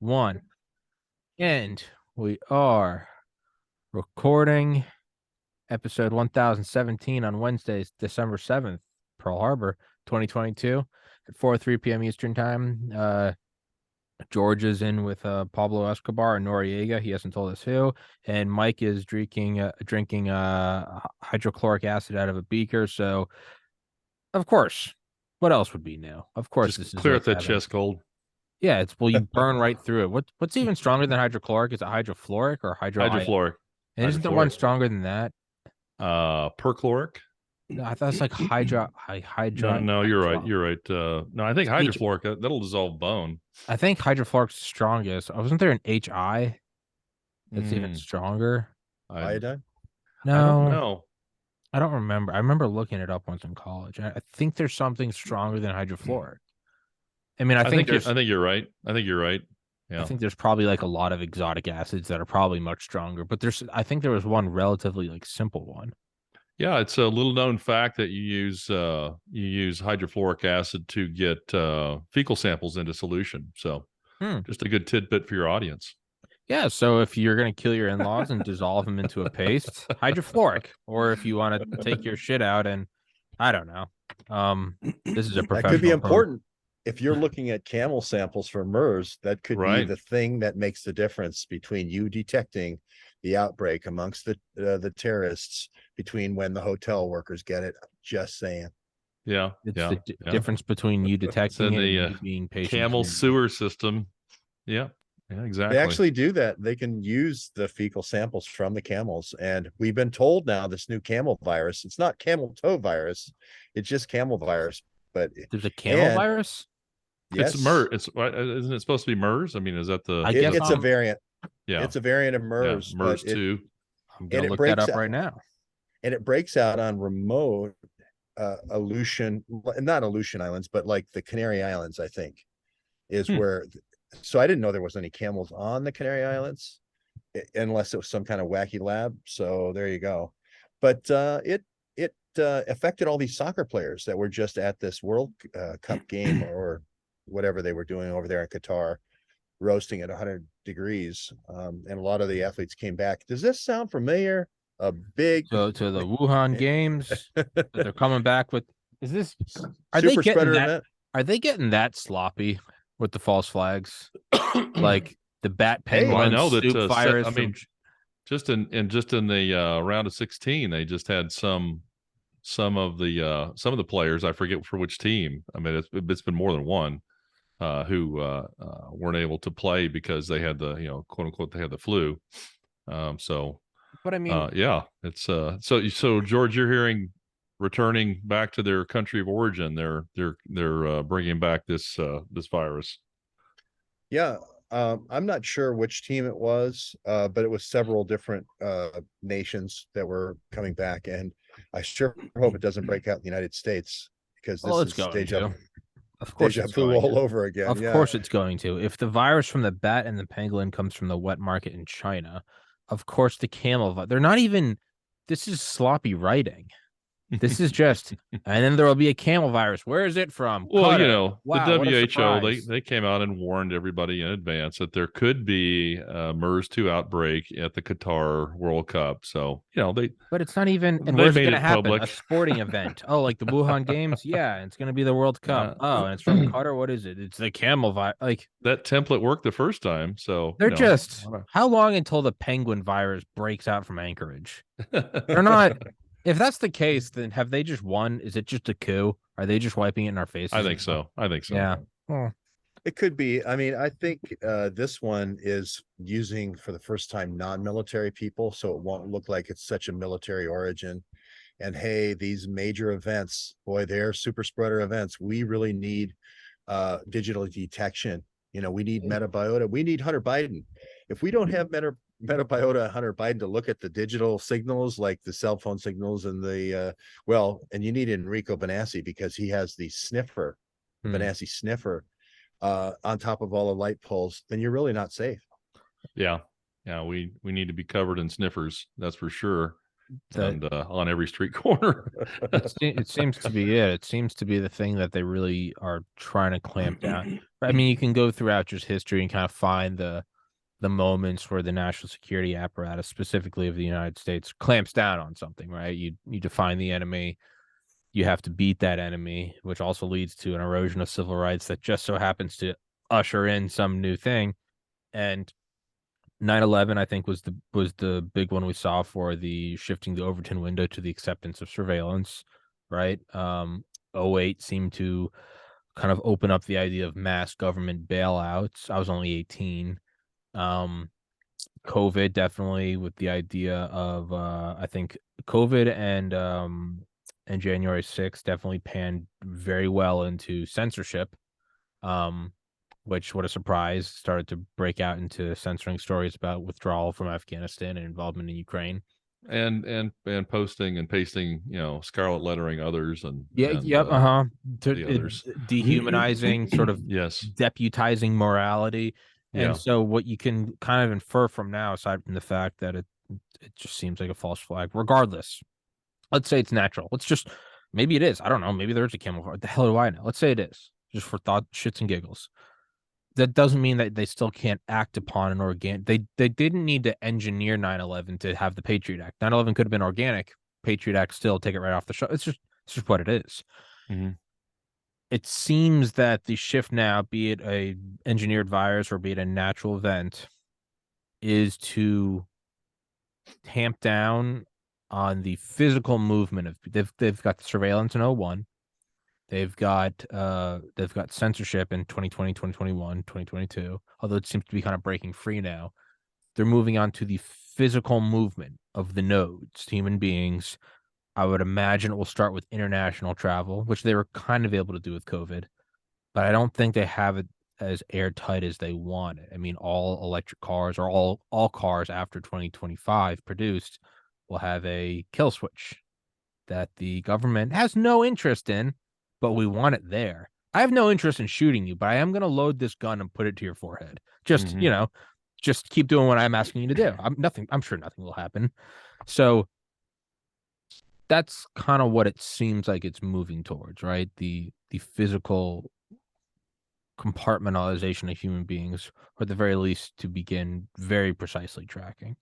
1. And we are recording episode 1017 on Wednesday, December 7th, Pearl Harbor, 2022 at 4:03 p.m. Eastern Time. George is in with Pablo Escobar and Noriega. He hasn't told us who. And Mike is drinking hydrochloric acid out of a beaker. So, of course, what else would be new? Of course, Just this is clear out what's that happening. chest cold. Yeah, you burn right through it. What's even stronger than hydrochloric? Is it hydrofluoric or Hydrofluoric. And isn't there one Hydrofluoric. stronger than that? Perchloric. No, I thought it's like No, you're right. You're right. No, I think hydrofluoric, that'll dissolve bone. I think hydrofluoric's strongest. Wasn't there an HI that's even stronger? Iodine? No, I don't know. I don't remember. I remember looking it up once in college. I think there's something stronger than hydrofluoric. I mean, I think you're right. I think you're right. Yeah. I think there's probably like a lot of exotic acids that are probably much stronger, but I think there was one relatively like simple one. Yeah, it's a little known fact that you use hydrofluoric acid to get fecal samples into solution. So just a good tidbit for your audience. Yeah, so if you're going to kill your in-laws and dissolve them into a paste, hydrofluoric. Or if you want to take your shit out and, I don't know. This is a professional. That could be important. If you're looking at camel samples for MERS, that could be the thing that makes the difference between you detecting the outbreak amongst the terrorists between when the hotel workers get it. Just saying. Yeah. It's the difference between you detecting it and you being patient. Camel sewer system. Yeah. Yeah, exactly. They actually do that. They can use the fecal samples from the camels. And we've been told now this new camel virus, it's not camel toe virus. It's just camel virus. But there's a camel virus? Yes. It's MERS. Isn't it supposed to be MERS? I mean, is that the... It's a variant. Yeah. It's a variant of MERS. Yeah, MERS 2. I'm going to look that up right now. And it breaks out on remote Aleutian, not Aleutian Islands, but like the Canary Islands, I think, is where... So I didn't know there was any camels on the Canary Islands, unless it was some kind of wacky lab. So there you go. But it affected all these soccer players that were just at this World Cup game or whatever they were doing over there in Qatar, roasting at 100 degrees. And a lot of the athletes came back. Does this sound familiar? To the Wuhan games that they're coming back with. Is this super spreader event? Are they getting that sloppy with the false flags? Like the bat penguin I know that virus. I mean, just in the round of 16, they just had some of the players, I forget for which team. I mean, it's been more than one who weren't able to play because they had the quote unquote they had the flu. But I mean, yeah, it's so George, you're hearing returning back to their country of origin, they're bringing back this virus. Yeah, I'm not sure which team it was, but it was several different nations that were coming back, and I sure hope it doesn't break out in the United States, because this is deja vu all over again. Of course it's going to. If the virus from the bat and the pangolin comes from the wet market in China, of course the camel. They're not even. This is sloppy writing. This is just, and then there will be a camel virus. Where is it from? Well, the WHO, they came out and warned everybody in advance that there could be a MERS 2 outbreak at the Qatar World Cup. So, but it's not even, and where's it going to happen? Public. A sporting event. Oh, like the Wuhan games? Yeah, it's going to be the World Cup. Oh, and it's from Qatar. What is it? It's the camel virus. Like that template worked the first time. So they're just, how long until the penguin virus breaks out from Anchorage? They're not. If that's the case, then have they just won? Is it just a coup? Are they just wiping it in our faces? I think so. Yeah. It could be. I mean, I think this one is using for the first time non-military people, so it won't look like it's such a military origin. And hey, these major events, boy, they're super spreader events. We really need digital detection. We need metabiota. We need Hunter Biden. If we don't have metabiota Hunter Biden to look at the digital signals, like the cell phone signals and and you need Enrico Benassi, because he has the sniffer, Benassi sniffer, on top of all the light poles, then you're really not safe. Yeah. We need to be covered in sniffers. That's for sure. The and on every street corner. it seems to be it. It seems to be the thing that they really are trying to clamp down. I mean, you can go throughout just history and kind of find the moments where the national security apparatus, specifically of the United States, clamps down on something, right? You define the enemy, you have to beat that enemy, which also leads to an erosion of civil rights that just so happens to usher in some new thing. And 9/11, I think, was the big one we saw for the shifting the Overton window to the acceptance of surveillance, right? 08 seemed to kind of open up the idea of mass government bailouts. I was only 18. Um, COVID definitely with the idea of I think COVID and January 6th definitely panned very well into censorship. Um, which, what a surprise, started to break out into censoring stories about withdrawal from Afghanistan and involvement in Ukraine. And posting and pasting, scarlet lettering others and Yeah, yep, the others. Dehumanizing, sort of Yes. deputizing morality. And Yeah. so what you can kind of infer from now, aside from the fact that it just seems like a false flag, regardless. Let's say it's natural. Maybe it is. I don't know. Maybe there's a camouflage. The hell do I know? Let's say it is, just for thought, shits and giggles. That doesn't mean that they still can't act upon an organic. They didn't need to engineer 9/11 to have the Patriot Act. 9/11 could have been organic. Patriot Act still take it right off the show. It's just what it is. Mm-hmm. It seems that the shift now, be it a engineered virus or be it a natural event, is to tamp down on the physical movement of they've got the surveillance in 01. They've got censorship in 2020, 2021, 2022, although it seems to be kind of breaking free now. They're moving on to the physical movement of the nodes, human beings. I would imagine it will start with international travel, which they were kind of able to do with COVID, but I don't think they have it as airtight as they want it. I mean, all electric cars or all cars after 2025 produced will have a kill switch that the government has no interest in, but we want it there. I have no interest in shooting you, but I am going to load this gun and put it to your forehead. Just, just keep doing what I'm asking you to do. I'm sure nothing will happen. So that's kind of what it seems like it's moving towards, right? The physical compartmentalization of human beings, or at the very least to begin very precisely tracking.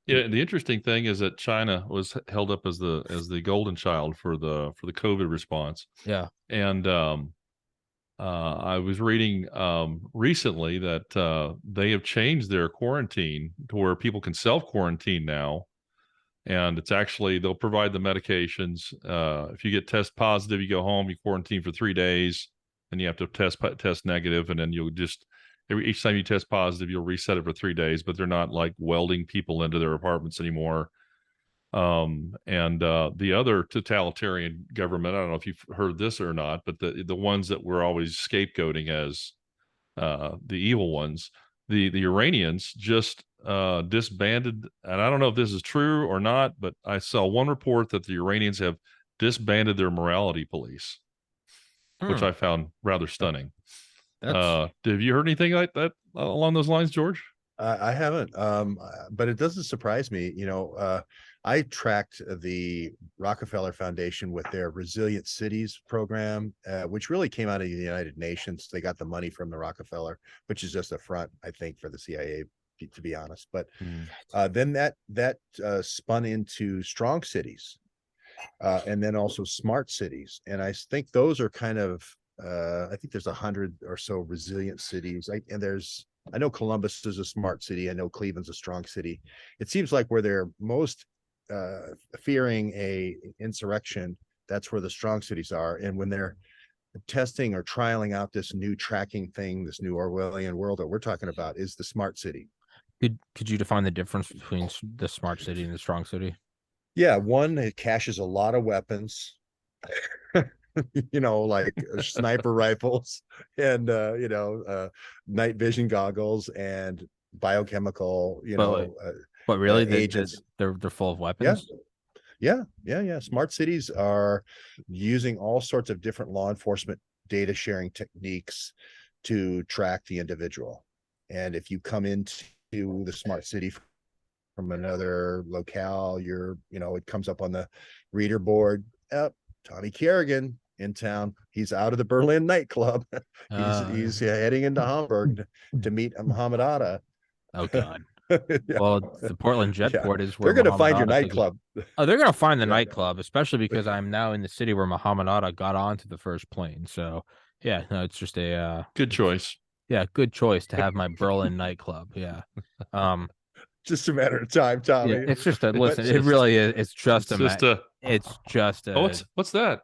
Yeah, the interesting thing is that China was held up as the golden child for the COVID response. Yeah. And I was reading recently that they have changed their quarantine to where people can self-quarantine now. And it's actually, they'll provide the medications. If you get test positive, you go home, you quarantine for 3 days, and you have to test negative, and then you'll just each time you test positive, you'll reset it for 3 days. But they're not like welding people into their apartments anymore. And the other totalitarian government, I don't know if you've heard this or not, but the ones that we're always scapegoating as the evil ones, the Iranians just disbanded, and I don't know if this is true or not, but I saw one report that the Iranians have disbanded their morality police, which I found rather stunning. Have you heard anything like that along those lines, George? I haven't, but it doesn't surprise me. I tracked the Rockefeller Foundation with their Resilient Cities program, which really came out of the United Nations. They got the money from the Rockefeller, which is just a front, I think, for the CIA, to be honest. But then that spun into strong cities, and then also smart cities. And I think those are kind of, I think there's 100 or so resilient cities. I know Columbus is a smart city. I know Cleveland's a strong city. It seems like where they're most fearing a insurrection, that's where the strong cities are. And when they're testing or trialing out this new tracking thing, this new Orwellian world that we're talking about, is the smart city. Could you define the difference between the smart city and the strong city? Yeah, one, it caches a lot of weapons. Like sniper rifles and night vision goggles and biochemical, but really agents. They're full of weapons. Yeah. Smart cities are using all sorts of different law enforcement data sharing techniques to track the individual. And if you come into the smart city from another locale, it comes up on the reader board. Tommy Carrigan in town. He's out of the Berlin nightclub. he's heading into Hamburg to meet Muhammad Atta. Oh God. Yeah. Well, the Portland Jetport is where they're going to Muhammad find your Atta took it. nightclub. Oh, they're gonna find the Yeah. nightclub, especially because I'm now in the city where Muhammad Atta got onto the first plane. So yeah, no, it's just a Good choice. yeah, good choice to have my Berlin nightclub. Yeah. Just a matter of time, Tommy. Yeah, it's just a listen. It's It just- really is. It's just It's a. just a. It's just a. Oh, what's that?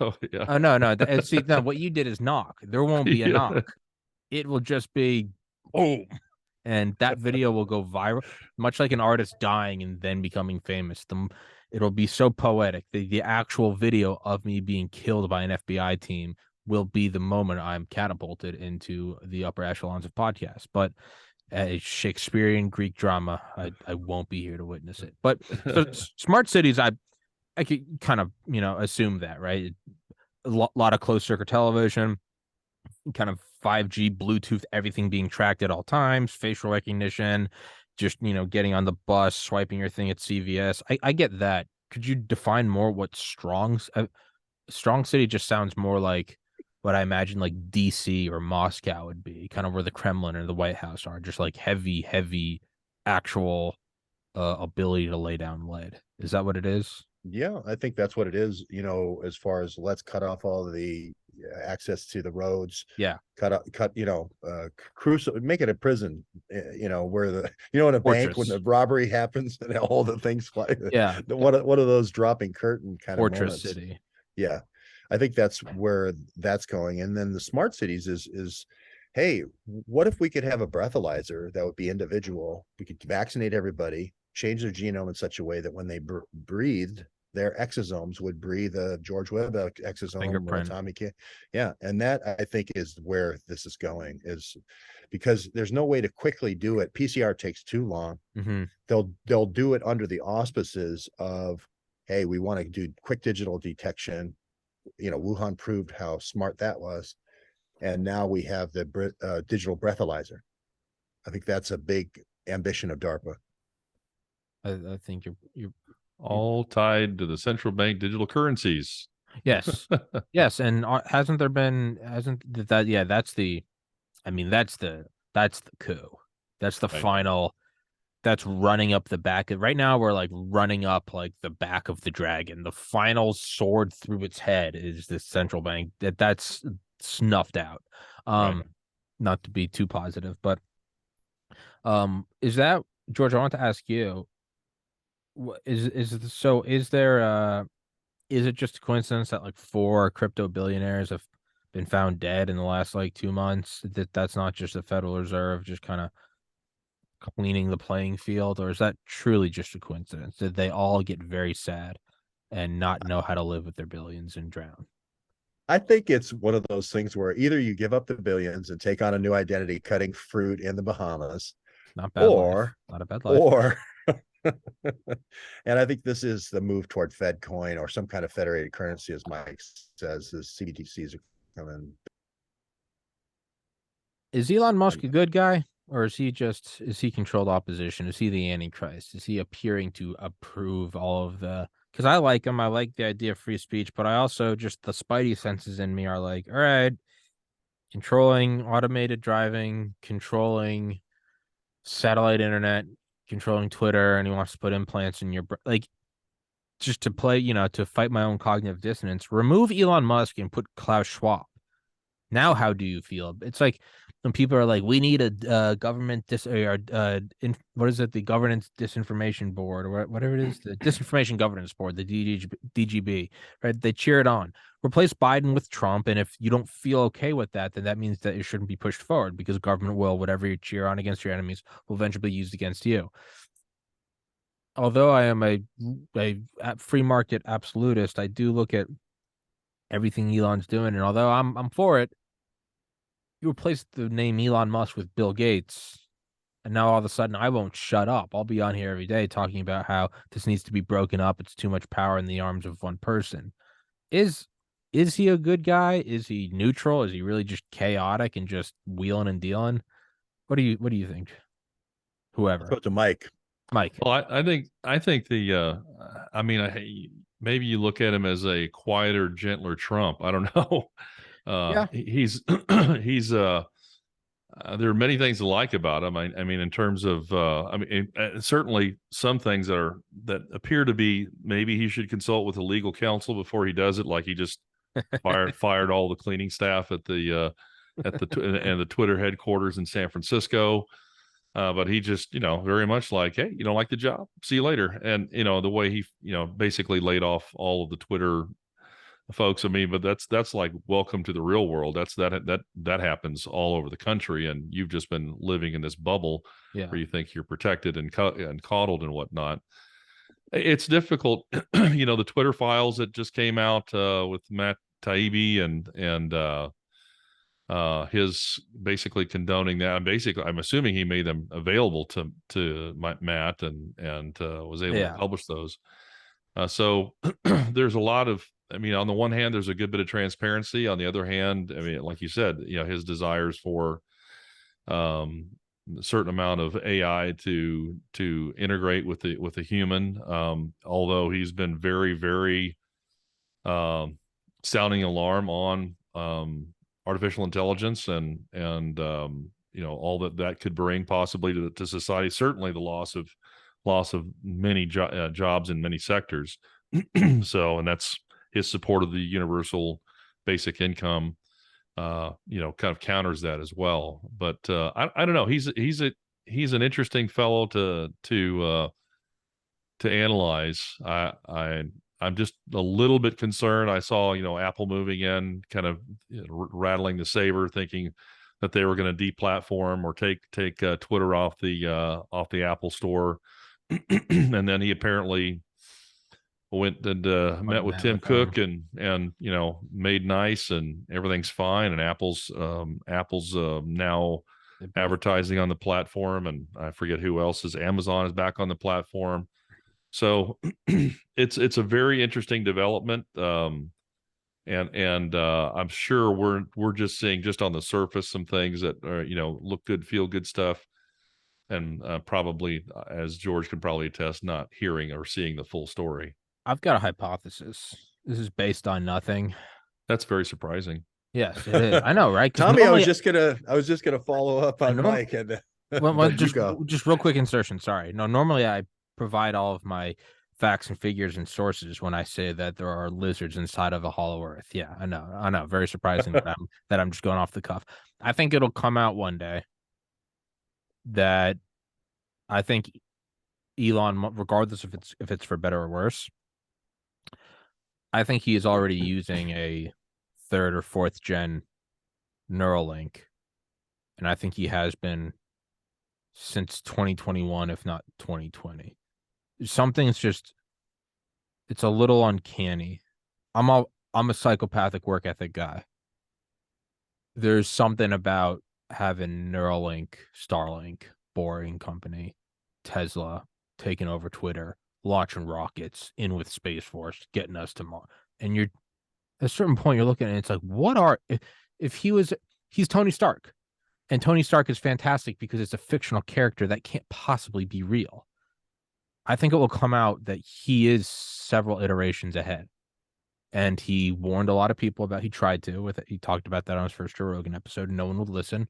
Oh yeah. Oh no. See, no. What you did is knock. There won't be a Yeah. knock. It will just be boom, and that video will go viral, much like an artist dying and then becoming famous. It'll be so poetic. The actual video of me being killed by an FBI team will be the moment I'm catapulted into the upper echelons of podcasts. But a Shakespearean Greek drama, I won't be here to witness it. But so smart cities, I could kind of assume that, right? A lot of closed circuit television, kind of 5G, Bluetooth, everything being tracked at all times, facial recognition, just getting on the bus, swiping your thing at CVS. I get that. Could you define more what strong city just sounds more like what I imagine like DC or Moscow would be, kind of where the Kremlin or the White House are, just like heavy actual ability to lay down lead. Is that what it is? Yeah, I think that's what it is. As far as let's cut off all the access to the roads. Yeah. Cut, cruise, make it a prison, where in a bank when the robbery happens and all the things like Yeah. One of those dropping curtain kind Fortress of moments. city. Yeah. I think that's where that's going. And then the smart cities is, hey, what if we could have a breathalyzer that would be individual? We could vaccinate everybody, change their genome in such a way that when they breathed, their exosomes would breathe a George Webb exosome Fingerprint. or Tommy. Yeah. And that I think is where this is going, is because there's no way to quickly do it. PCR takes too long. Mm-hmm. They'll do it under the auspices of, hey, we want to do quick digital detection. Wuhan proved how smart that was. And now we have the digital breathalyzer. I think that's a big ambition of DARPA. I think you're All tied to the central bank digital currencies. yes. Yes. And hasn't that, yeah, that's the coup. That's the Right. final, that's running up the back. Right now we're like running up like the back of the dragon. The final sword through its head is the central bank. That's snuffed out. Right. Not to be too positive, but is that, George, I want to ask you, is it just a coincidence that like 4 crypto billionaires have been found dead in the last like 2 months? That's not just the Federal Reserve just kind of cleaning the playing field, or is that truly just a coincidence? Did they all get very sad and not know how to live with their billions and drown? I think it's one of those things where either you give up the billions and take on a new identity, cutting fruit in the Bahamas, Not bad life. Not a bad life. or and I think this is the move toward Fed coin or some kind of federated currency, as Mike says, the CBDCs are coming. Is Elon Musk a good guy, or is he controlled opposition? Is he the Antichrist? Is he appearing to approve all of the, because I like him. I like the idea of free speech, but I also just, the spidey senses in me are like, all right, controlling automated driving, controlling satellite internet, controlling Twitter, and he wants to put implants in your like, just to play, to fight my own cognitive dissonance. Remove Elon Musk and put Klaus Schwab. Now, how do you feel? It's like when people are like, we need a government what is it? The governance disinformation board, or whatever it is, the disinformation governance board, the DGB, right? They cheer it on. Replace Biden with Trump. And if you don't feel okay with that, then that means that it shouldn't be pushed forward, because government will, whatever you cheer on against your enemies will eventually be used against you. Although I am a free market absolutist, I do look at everything Elon's doing. And although I'm for it, you replace the name Elon Musk with Bill Gates, and now all of a sudden I won't shut up. I'll be on here every day talking about how this needs to be broken up. It's too much power in the arms of one person. Is he a good guy? Is he neutral? Is he really just chaotic and just wheeling and dealing? What do you think? Whoever. Go to Mike. Mike. Well, I think I mean, maybe you look at him as a quieter, gentler Trump. I don't know. Yeah. He's he's there are many things to like about him. I mean, in terms of certainly some things that appear to be maybe he should consult with a legal counsel before he does it. Like he just fired all the cleaning staff at the Twitter headquarters in San Francisco. But he just, very much like, hey, you don't like the job, see you later. And the way he, basically laid off all of the Twitter folks. I mean, but that's like welcome to the real world. That happens all over the country, and you've just been living in this bubble Yeah. where you think you're protected and coddled and whatnot. It's difficult. The Twitter files that just came out with Matt Taibbi and his basically condoning that. And basically, I'm assuming he made them available to Matt and was able to publish those. So there's a lot of, I mean, on the one hand, there's a good bit of transparency. On the other hand, I mean, like you said, his desires for a certain amount of AI to integrate with the human. Although he's been very, very sounding alarm on artificial intelligence and all that could bring possibly to society. Certainly the loss of many jobs in many sectors. So, and that's his support of the universal basic income, kind of counters that as well. But I don't know. He's an interesting fellow to analyze. I'm just a little bit concerned. I saw, Apple moving in, kind of rattling the saber, thinking that they were going to deplatform or take Twitter off the Apple Store, and then he apparently went and met with Tim Cook and made nice, and everything's fine. And Apple's now advertising on the platform, and I forget who else is. Amazon is back on the platform. So it's a very interesting development. And I'm sure we're just seeing just on the surface some things that are, look good, feel good stuff. And probably, as George can probably attest, not hearing or seeing the full story. I've got a hypothesis. This is based on nothing. That's very surprising. Yes, it is. I know, right? Tommy, I was just gonna follow up on Mike and just real quick insertion. Sorry. No, normally I provide all of my facts and figures and sources when I say that there are lizards inside of a hollow earth. Yeah, I know. Very surprising that I'm just going off the cuff. I think it'll come out one day that I think Elon, regardless if it's for better or worse, I think he is already using a 3rd or 4th gen Neuralink, and I think he has been since 2021, if not 2020. Something's just, it's a little uncanny. I'm a psychopathic work ethic guy. There's something about having Neuralink, Starlink, Boring Company, Tesla taking over Twitter, launching rockets in with Space Force, getting us to Mars. And you're at a certain point, you're looking at it, it's like, if he's Tony Stark, and Tony Stark is fantastic because it's a fictional character that can't possibly be real. I think it will come out that he is several iterations ahead. And he warned a lot of people about, he talked about that on his first Joe Rogan episode. No one would listen.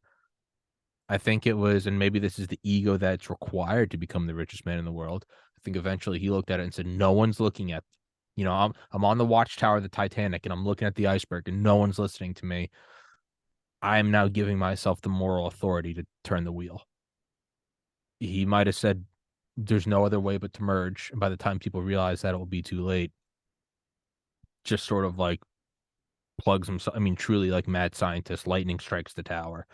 I think it was, and maybe this is the ego that's required to become the richest man in the world. I think eventually he looked at it and said, no one's looking at, I'm on the watchtower of the Titanic and I'm looking at the iceberg and no one's listening to me. I am now giving myself the moral authority to turn the wheel. He might have said there's no other way but to merge. And by the time people realize that, it will be too late. Just sort of like plugs himself. I mean, truly like mad scientist, lightning strikes the tower.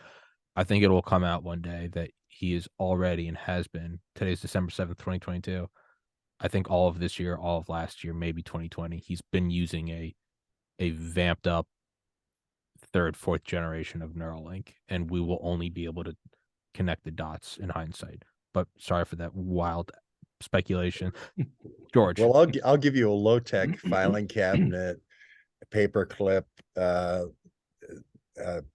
I think it will come out one day that he is already and has been. Today's December 7th, 2022. I think all of this year, all of last year, maybe 2020, he's been using a vamped up 3rd, 4th generation of Neuralink, and we will only be able to connect the dots in hindsight. But sorry for that wild speculation, George. Well, I'll give you a low tech filing cabinet, paperclip,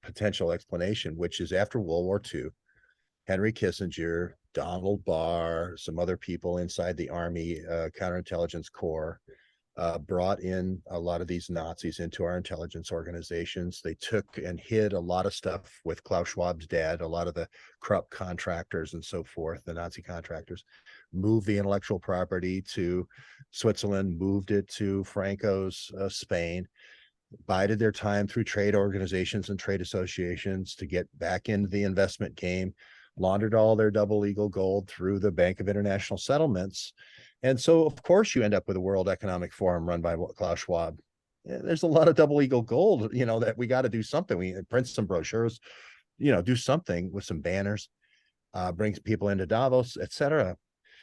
potential explanation, which is after World War II, Henry Kissinger Donald Barr, some other people inside the Army counterintelligence corps, brought in a lot of these Nazis into our intelligence organizations. They took and hid a lot of stuff with Klaus Schwab's dad, a lot of the corrupt contractors and so forth, the Nazi contractors, moved the intellectual property to Switzerland, moved it to Franco's Spain, bided their time through trade organizations and trade associations to get back into the investment game, laundered all their double legal gold through the Bank of International Settlements. And so, of course, you end up with a World Economic Forum run by Klaus Schwab. There's a lot of double legal gold, that we got to do something. We print some brochures, do something with some banners, brings people into Davos, etc.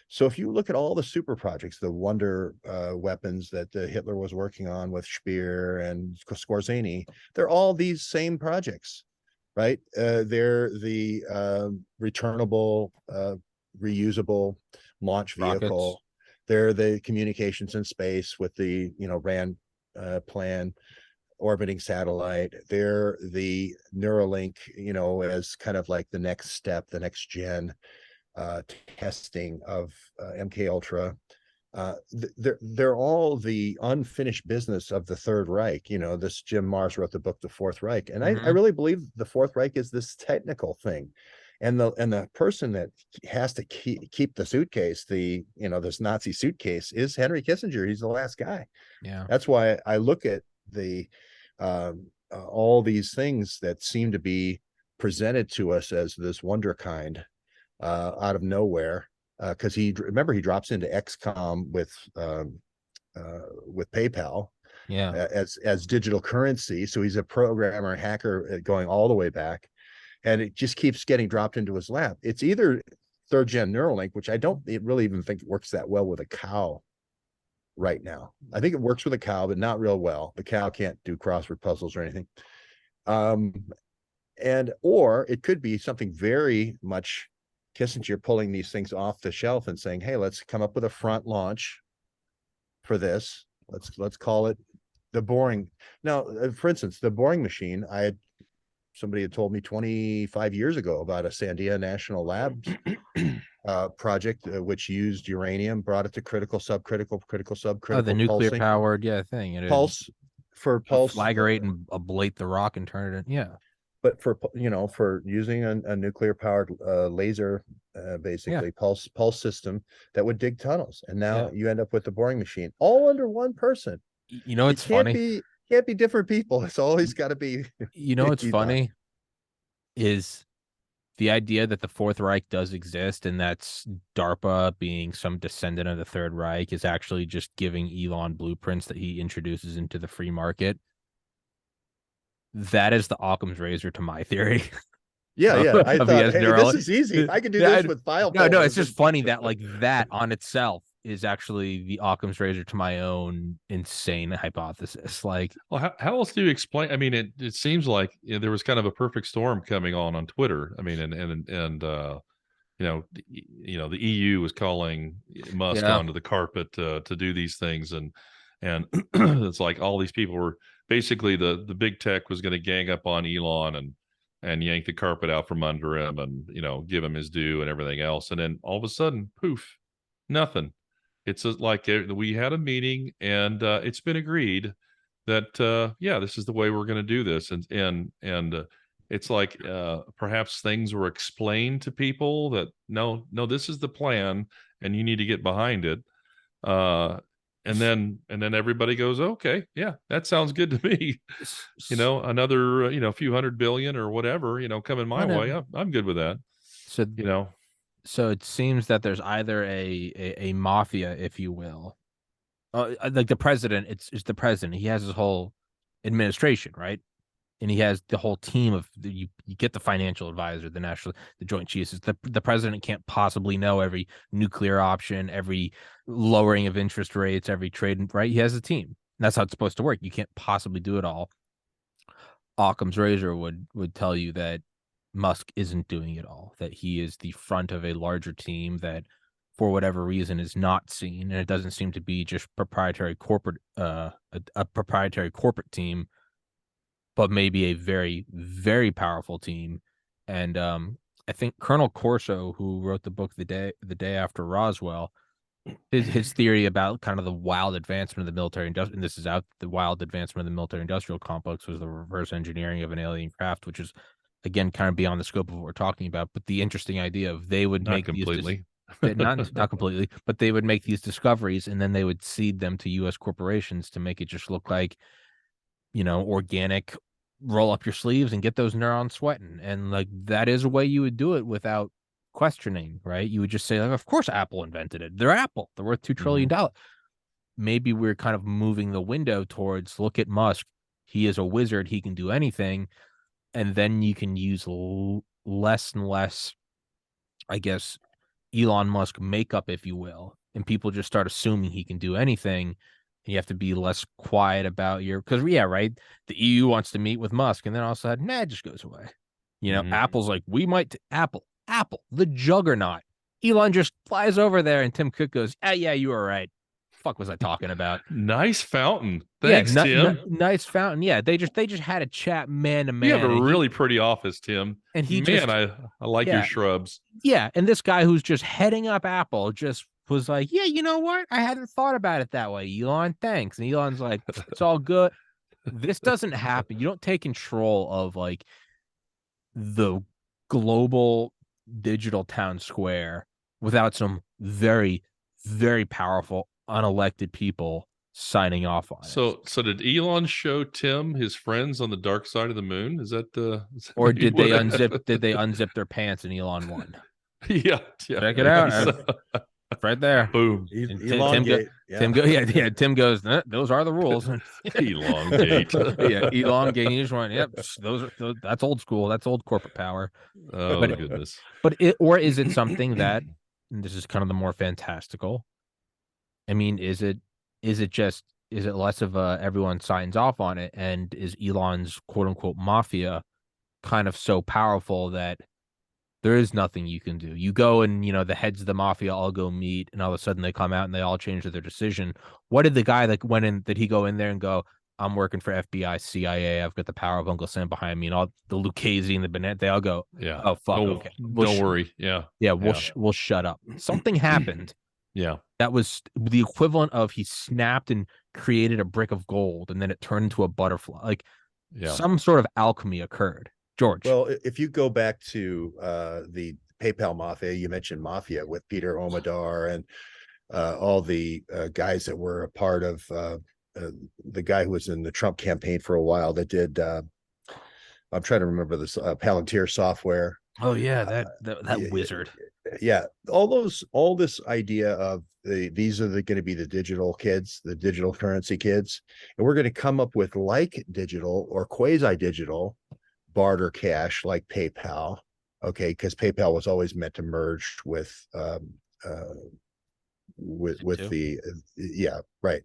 So if you look at all the super projects, the wonder weapons that Hitler was working on with Speer and Skorzeny, they're all these same projects, right? They're the returnable, reusable launch vehicle. Rockets. They're the communications in space with the, RAND plan, orbiting satellite. They're the Neuralink, as kind of like the next step, the next gen testing of MK Ultra. They're all the unfinished business of the Third Reich. This Jim Marrs wrote the book, The Fourth Reich. And I really believe the Fourth Reich is this technical thing. And the person that has to keep the suitcase, this Nazi suitcase, is Henry Kissinger. He's the last guy. Yeah. That's why I look at the all these things that seem to be presented to us as this wonder kind out of nowhere, because he drops into XCOM with PayPal, as digital currency. So he's a programmer, hacker, going all the way back. And it just keeps getting dropped into his lap. It's either third gen Neuralink, which I don't really even think it works that well with a cow right now. I think it works with a cow, but not real well. The cow can't do crossword puzzles or anything. Or it could be something very much Kissinger pulling these things off the shelf and saying, hey, let's come up with a front launch for this. Let's call it the boring. Now, for instance, the boring machine, somebody had told me 25 years ago about a Sandia National Labs project, which used uranium, brought it to critical, subcritical, Oh, the nuclear pulsing. powered thing. Pulse flagrate and ablate the rock and turn it in. Yeah. But for using a nuclear powered laser, basically pulse system that would dig tunnels. And now you end up with the boring machine all under one person. It's funny. Can't be different people. It's always got to be. What's funny is the idea that the Fourth Reich does exist, and that's DARPA, being some descendant of the Third Reich, is actually just giving Elon blueprints that he introduces into the free market. That is the Occam's razor to my theory. Yeah. I thought, hey, this is easy. I can do this with file. No, it's just funny that that on itself is actually the Occam's razor to my own insane hypothesis. Well, how else do you explain? I mean, it seems like there was kind of a perfect storm coming on Twitter. I mean, and the EU was calling Musk onto the carpet to do these things, and it's like all these people were basically the big tech was going to gang up on Elon and yank the carpet out from under him and give him his due and everything else, and then all of a sudden, poof, nothing. It's like we had a meeting and it's been agreed that this is the way we're going to do this, and it's like perhaps things were explained to people that no, this is the plan and you need to get behind it, and then everybody goes, okay, yeah, that sounds good to me. Another a few $100 billion or whatever coming my way, I'm good with that. So it seems that there's either a mafia, if you will, like the president. It's the president. He has his whole administration, right? And he has the whole team of you get the financial advisor, the Joint Chiefs. The president can't possibly know every nuclear option, every lowering of interest rates, every trade, right? He has a team. That's how it's supposed to work. You can't possibly do it all. Occam's razor would tell you that Musk isn't doing it all, that he is the front of a larger team that for whatever reason is not seen. And it doesn't seem to be just a proprietary corporate team, but maybe a very, very powerful team. And I think Colonel Corso, who wrote the book the day after Roswell, his theory about kind of the wild advancement of the military industrial, and this is out the wild advancement of the military industrial complex was the reverse engineering of an alien craft, which is again kind of beyond the scope of what we're talking about. But the interesting idea of they would Not make completely. not completely, but they would make these discoveries and then they would seed them to U.S. corporations to make it just look like, organic, roll up your sleeves and get those neurons sweating. And like that is a way you would do it without questioning, right? You would just say, like, of course Apple invented it. They're Apple. They're worth $2 trillion. Maybe we're kind of moving the window towards, look at Musk. He is a wizard. He can do anything. And then you can use less and less, I guess, Elon Musk makeup, if you will. And people just start assuming he can do anything. You have to be less quiet about because right. The EU wants to meet with Musk, and then all of a sudden, it just goes away. Apple's like, we might Apple, the juggernaut. Elon just flies over there, and Tim Cook goes, yeah, you were right. Fuck was I talking about? Nice fountain. Thanks, Tim. Nice fountain. Yeah, they just had a chat man to man. You have a really pretty office, Tim. And I like your shrubs. Yeah, and this guy who's just heading up Apple just was like, yeah, you know what? I hadn't thought about it that way, Elon. Thanks. And Elon's like, it's all good. This doesn't happen. You don't take control of like the global digital town square without some very, very powerful unelected people signing off on it. So did Elon show Tim his friends on the dark side of the moon? Is that or did they unzip their pants and Elon won? Yeah. Check it out. Right there. Boom. Tim goes, those are the rules. Elongate. Elongate. You just went, yep, that's old school. That's old corporate power. Oh, but, goodness. But is it something that, and this is kind of the more fantastical, I mean, is it less of everyone signs off on it, and is Elon's quote unquote mafia kind of so powerful that there is nothing you can do? You go and, the heads of the mafia all go meet, and all of a sudden they come out and they all change their decision. What did the guy that went in, did he go in there and go, I'm working for FBI, CIA, I've got the power of Uncle Sam behind me, and all the Lucchese and the Bennett, they all go, yeah, oh, fuck, okay. Don't worry. Yeah. We'll shut up. Something happened. Yeah. That was the equivalent of he snapped and created a brick of gold, and then it turned into a butterfly. Like some sort of alchemy occurred. George. Well, if you go back to the PayPal mafia, you mentioned mafia with Peter Omadar and all the guys that were a part of the guy who was in the Trump campaign for a while that did, I'm trying to remember this, Palantir Software. Oh yeah, that wizard. Yeah, all this idea of these are going to be the digital kids, the digital currency kids, and we're going to come up with like digital or quasi digital barter cash like PayPal. Okay, because PayPal was always meant to merge with the right.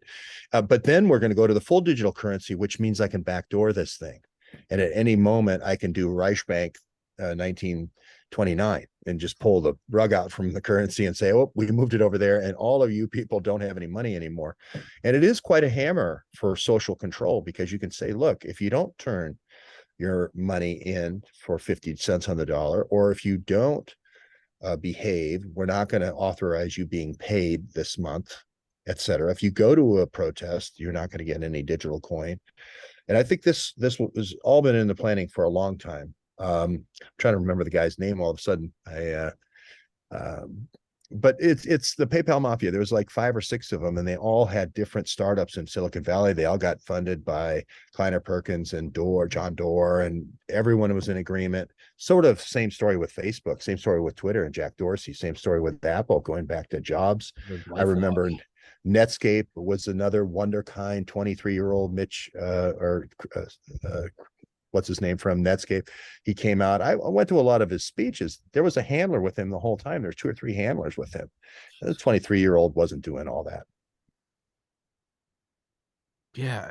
But then we're going to go to the full digital currency, which means I can backdoor this thing, and at any moment I can do Reichsbank 1929 and just pull the rug out from the currency and say, oh, we moved it over there, and all of you people don't have any money anymore. And it is quite a hammer for social control, because you can say, look, if you don't turn your money in for 50 cents on the dollar, or if you don't behave, we're not going to authorize you being paid this month, etc. If you go to a protest, you're not going to get any digital coin. And I think this has all been in the planning for a long time. I'm trying to remember the guy's name all of a sudden. But it's the PayPal mafia. There was like 5 or 6 of them, and they all had different startups in Silicon Valley. They all got funded by Kleiner Perkins and John Doerr, and everyone was in agreement. Sort of same story with Facebook, same story with Twitter and Jack Dorsey, same story with Apple, going back to Jobs. I remember Netscape was another wonderkind 23-year-old Mitch what's his name from Netscape. He came out. I went to a lot of his speeches. There was a handler with him the whole time. There's 2 or 3 handlers with him. The 23-year-old wasn't doing all that. Yeah,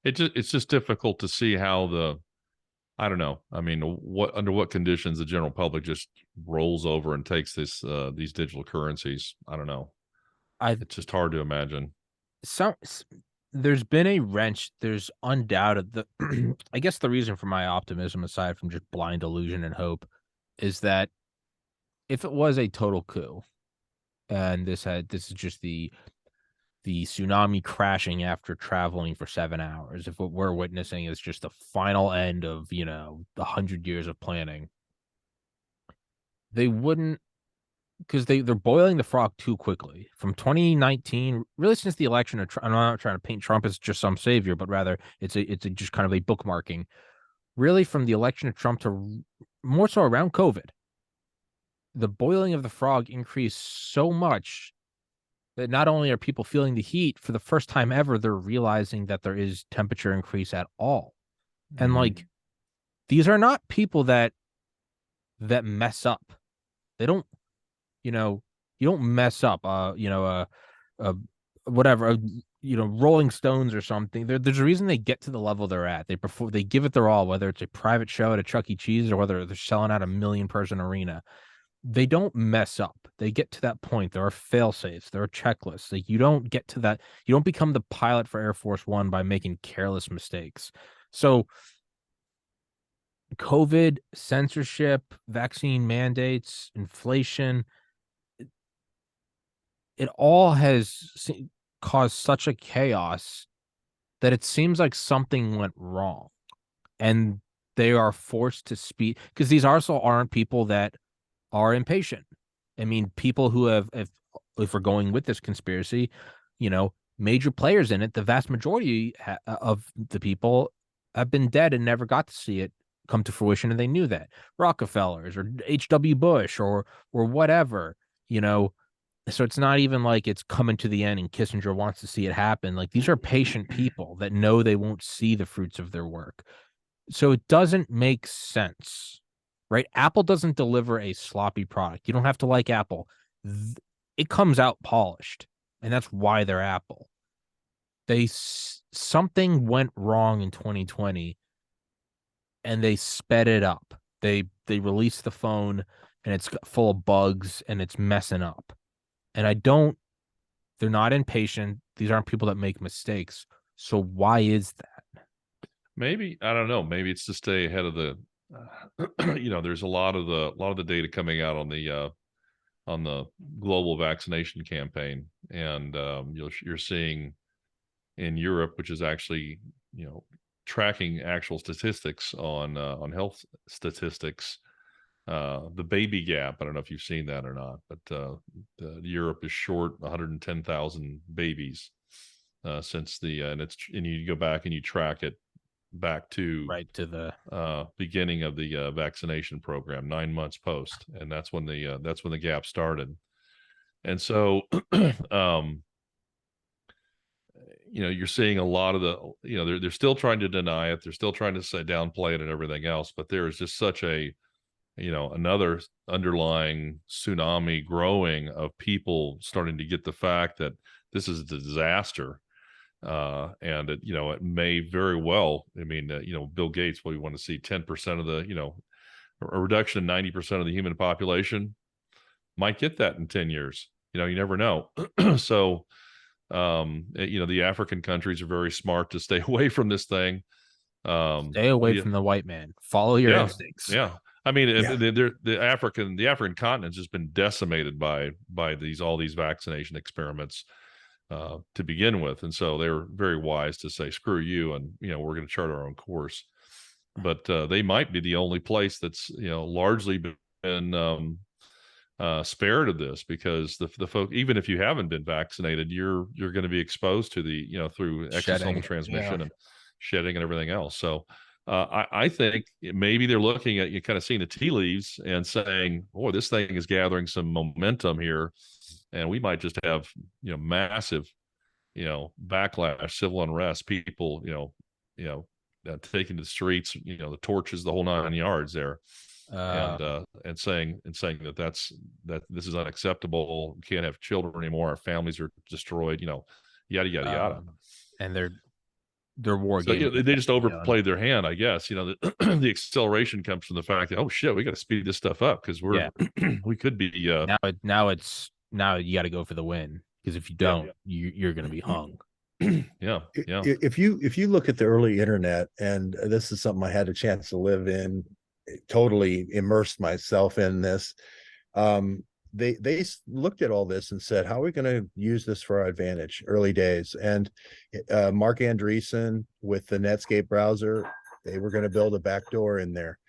it's just difficult to see how I don't know. I mean, under what conditions the general public just rolls over and takes these digital currencies. I don't know. It's just hard to imagine. there's been a wrench. There's undoubted I guess the reason for my optimism, aside from just blind illusion and hope, is that if it was a total coup, and this is just the tsunami crashing after traveling for 7 hours, if what we're witnessing is just the final end of 100 years of planning, they wouldn't, because they're boiling the frog too quickly. From 2019, really since the election of Trump, I'm not trying to paint Trump as just some savior, but rather it's just kind of a bookmarking. Really, from the election of Trump to more so around COVID, the boiling of the frog increased so much that not only are people feeling the heat for the first time ever, they're realizing that there is temperature increase at all. And like, these are not people that mess up. They don't, you don't mess up, whatever, Rolling Stones or something. There's a reason they get to the level they're at. They give it their all, whether it's a private show at a Chuck E. Cheese or whether they're selling out a 1,000,000-person arena. They don't mess up. They get to that point. There are fail safes. There are checklists. Like, you don't get to that. You don't become the pilot for Air Force One by making careless mistakes. So COVID, censorship, vaccine mandates, inflation, it all has caused such a chaos that it seems like something went wrong. And they are forced to speak, because these also aren't people that are impatient. I mean, people who if we're going with this conspiracy, major players in it, the vast majority of the people have been dead and never got to see it come to fruition, and they knew that. Rockefellers or H.W. Bush or whatever, So it's not even like it's coming to the end and Kissinger wants to see it happen. Like, these are patient people that know they won't see the fruits of their work. So it doesn't make sense, right? Apple doesn't deliver a sloppy product. You don't have to like Apple. It comes out polished, and that's why they're Apple. Something went wrong in 2020, and they sped it up. They released the phone, and it's full of bugs, and it's messing up. And they're not impatient. These aren't people that make mistakes. So why is that? Maybe, I don't know. Maybe it's to stay ahead of the, there's a lot of the data coming out on the global vaccination campaign, and you're seeing in Europe, which is actually tracking actual statistics on health statistics. The baby gap, I don't know if you've seen that or not, but Europe is short 110,000 babies since and you go back and you track it back to the beginning of the vaccination program, 9 months post, and that's when the gap started. And so you're seeing a lot of they're still trying to deny it, they're still trying to say downplay it and everything else, but there is just such a another underlying tsunami growing of people starting to get the fact that this is a disaster. And it may very well, Bill Gates, we want to see 10% of the, a reduction in 90% of the human population, might get that in 10 years. You never know. So, the African countries are very smart to stay away from this thing. Stay away from the white man. Follow your instincts. Yeah. I mean, the African continent has just been decimated by all these vaccination experiments to begin with, and so they were very wise to say, "Screw you," and we're going to chart our own course. But they might be the only place that's largely been spared of this, because the folk, even if you haven't been vaccinated, you're going to be exposed to the through exosomal transmission and shedding and everything else. So. I think maybe they're looking at, you kind of seeing the tea leaves and saying, "Boy, this thing is gathering some momentum here, and we might just have massive backlash, civil unrest, people taking to the streets, the torches, the whole 9 yards there, and saying that this is unacceptable. We can't have children anymore. Our families are destroyed. Yada yada yada." And their war so, game. they just overplayed their hand, I guess. The acceleration comes from the fact that, oh shit, we got to speed this stuff up, because we could be now you got to go for the win, because if you don't, you're going to be hung. Yeah. If you look at the early internet, and this is something I had a chance to live in, totally immersed myself in this. They looked at all this and said, how are we going to use this for our advantage? Early days, and Mark Andreessen with the Netscape browser, they were going to build a backdoor in there.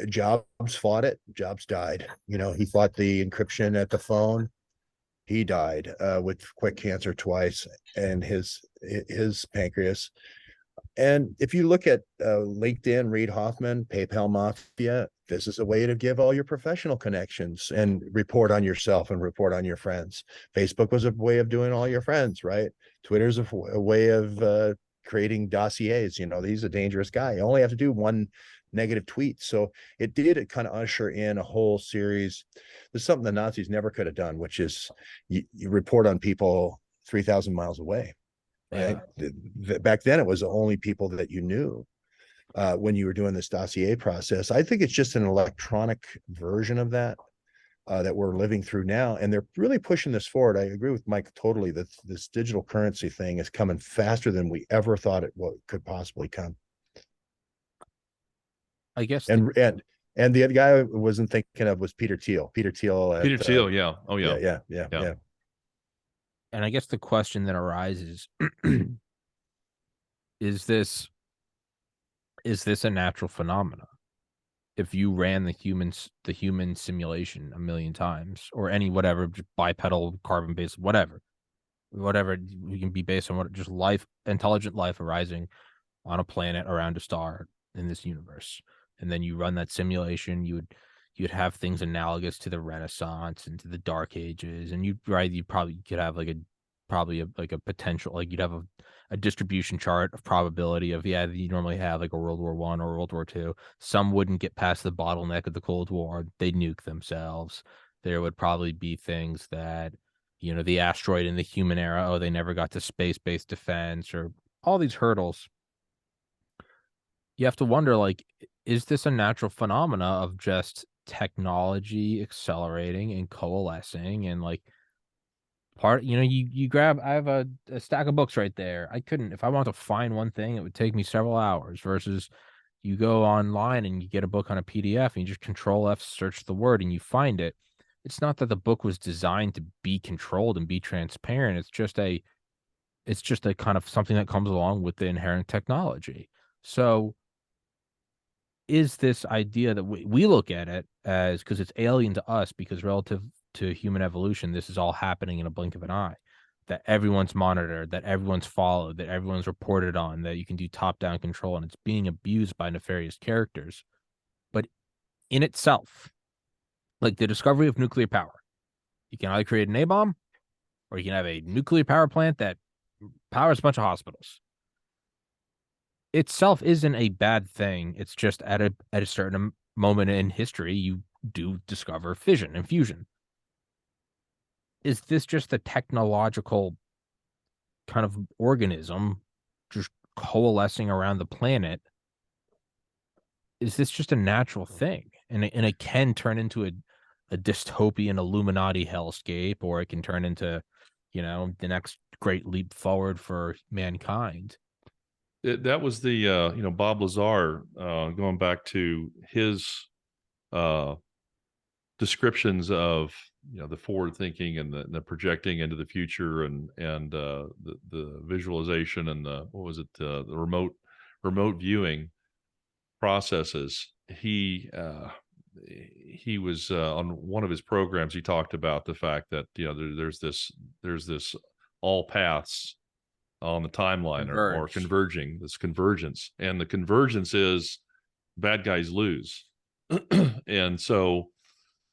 Jobs fought it. Jobs died. He fought the encryption at the phone. He died with quick cancer twice, and his pancreas. And if you look at LinkedIn, Reid Hoffman, PayPal Mafia, this is a way to give all your professional connections and report on yourself and report on your friends. Facebook was a way of doing all your friends, right? Twitter's a way of creating dossiers. He's a dangerous guy. You only have to do one negative tweet. So it kind of usher in a whole series. There's something the Nazis never could have done, which is you report on people 3,000 miles away. Right. Yeah. Back then, it was only people that you knew when you were doing this dossier process. I think it's just an electronic version of that that we're living through now. And they're really pushing this forward. I agree with Mike totally that this digital currency thing is coming faster than we ever thought it could possibly come. I guess. And the other guy I wasn't thinking of was Peter Thiel. Peter Thiel. Yeah. Oh, yeah. Yeah. And I guess the question that arises is this a natural phenomena? If you ran the human simulation a million times, or any whatever, just bipedal, carbon based, whatever we can be based on, what just life, intelligent life arising on a planet around a star in this universe, and then you run that simulation, you'd have things analogous to the Renaissance and to the Dark Ages, and you probably could have like a potential, like you'd have a distribution chart of probability of, you normally have like a World War I or World War II. Some wouldn't get past the bottleneck of the Cold War. They'd nuke themselves. There would probably be things that, the asteroid in the human era, they never got to space-based defense, or all these hurdles. You have to wonder, like, is this a natural phenomena of just technology accelerating and coalescing, and like you grab, I have a stack of books right there. If I want to find one thing, it would take me several hours, versus you go online and you get a book on a PDF and you just Control F, search the word, and you find it. It's not that the book was designed to be controlled and be transparent. It's just a kind of something that comes along with the inherent technology. So is this idea that we look at it as, because it's alien to us, because relative to human evolution, this is all happening in a blink of an eye, that everyone's monitored, that everyone's followed, that everyone's reported on, that you can do top-down control, and it's being abused by nefarious characters. But in itself, like the discovery of nuclear power, you can either create an A-bomb, or you can have a nuclear power plant that powers a bunch of hospitals. Itself isn't a bad thing. It's just at a certain moment in history, you do discover fission and fusion. Is this just a technological kind of organism just coalescing around the planet? Is this just a natural thing? And it can turn into a dystopian Illuminati hellscape, or it can turn into, the next great leap forward for mankind. That was the Bob Lazar, going back to his descriptions of the forward thinking and the projecting into the future, and the visualization, and the remote viewing processes. He was on one of his programs. He talked about the fact that there's this all paths on the timeline or converging, this convergence, and the convergence is bad guys lose. And so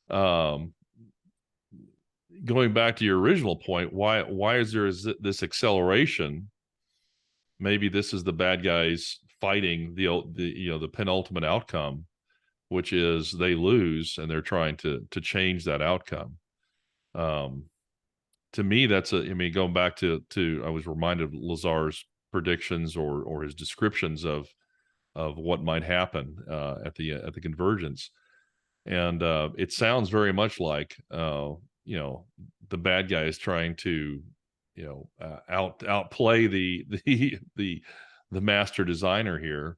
going back to your original point, why is there this acceleration? Maybe this is the bad guys fighting the penultimate outcome, which is they lose, and they're trying to change that outcome. To me, going back to I was reminded of Lazar's predictions or his descriptions of what might happen at the convergence. And it sounds very much like the bad guy is trying to outplay the master designer here,